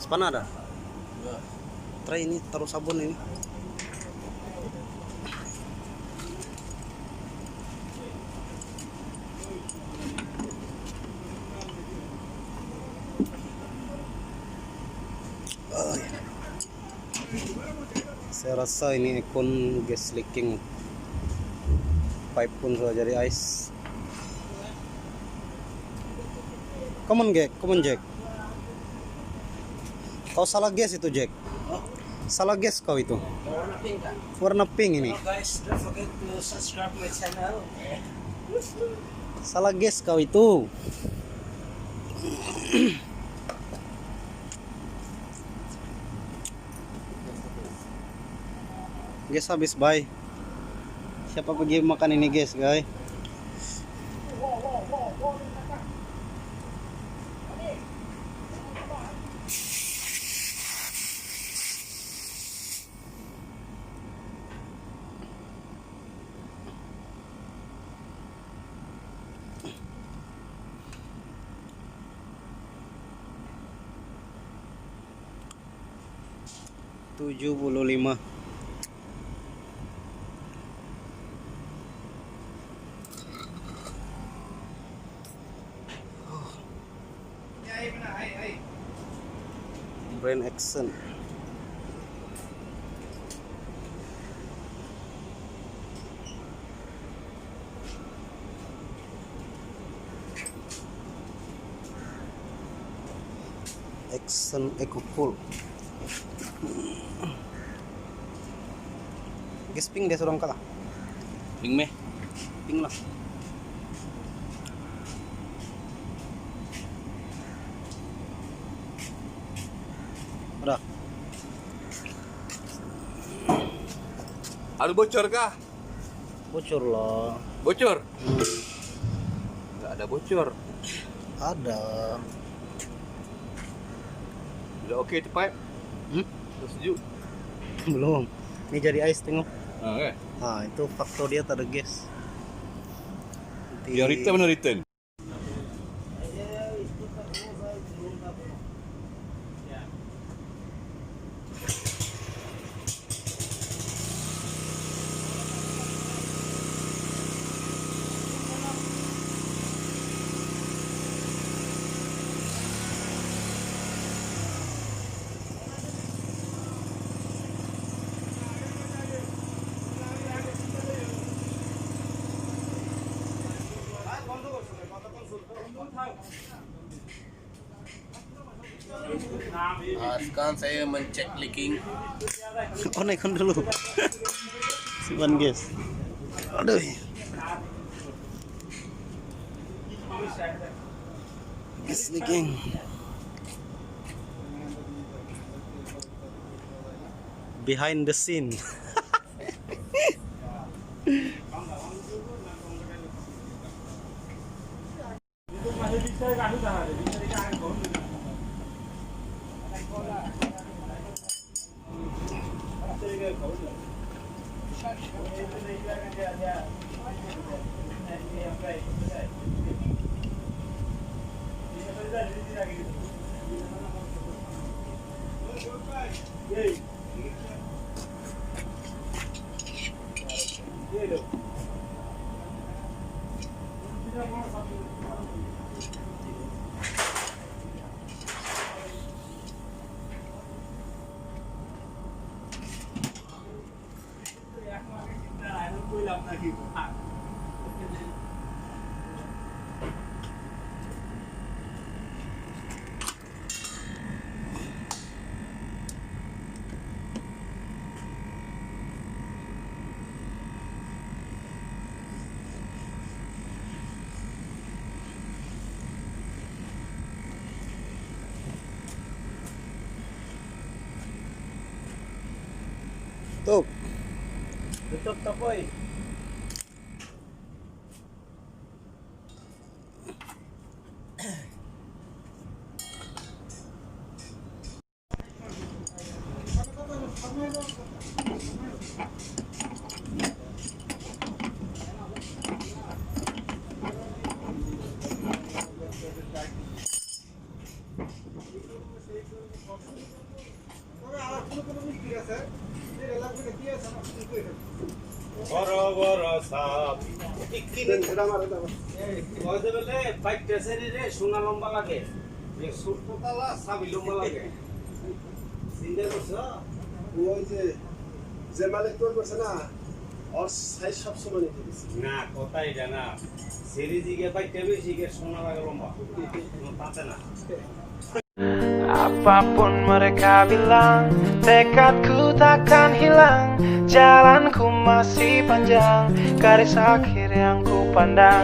Span ada? Try ini, taruh sabun ini. Saya rasa ini ekon gas leaking. Pipe pun sudah jadi ice. Come on Jack. Kau salah gas itu Jack. Salah gas kau itu. Warna pink kan? Warna pink ini. Hello guys, don't forget to subscribe my channel. Salah gas kau itu. Gas habis, bye. Siapa pergi makan ini gas, guys? $75. Brand Rickson. Rickson Eco Cool. Gas pink dia surang kalah. Pink meh? Pink lah. Udah. Ada bocor kah? Bocor lah. Bocor? Nggak ada bocor. Ada. Udah oke itu pipe? Udah sejuk? Belum. Ini jadi ice tengok. Okay. Nah, itu faktor dia tak ada gas. Dia return mana return? Sekarang saya mencek leaking. Oh, naikkan dulu. Simpan gas. Aduh. Gas leaking. Behind the scene. Tutup. Tutup tapoy. বড় বড় সাপ বাইক টেসেরি রে সোনা লম্বা লাগে ছোট্ট তালা সাবি লম্বা লাগে চিন্তা করছ ওই যে মালিক তোর করছে না ওর সাইজ সব সময় নিতে দিচ্ছে না কথাই জানা সেরি দিকে বাইকটা বেশি গে সোনা লাগে লম্বা তাতে না Apapun mereka bilang, tekadku takkan hilang. Jalanku masih panjang, garis akhir yang ku pandang.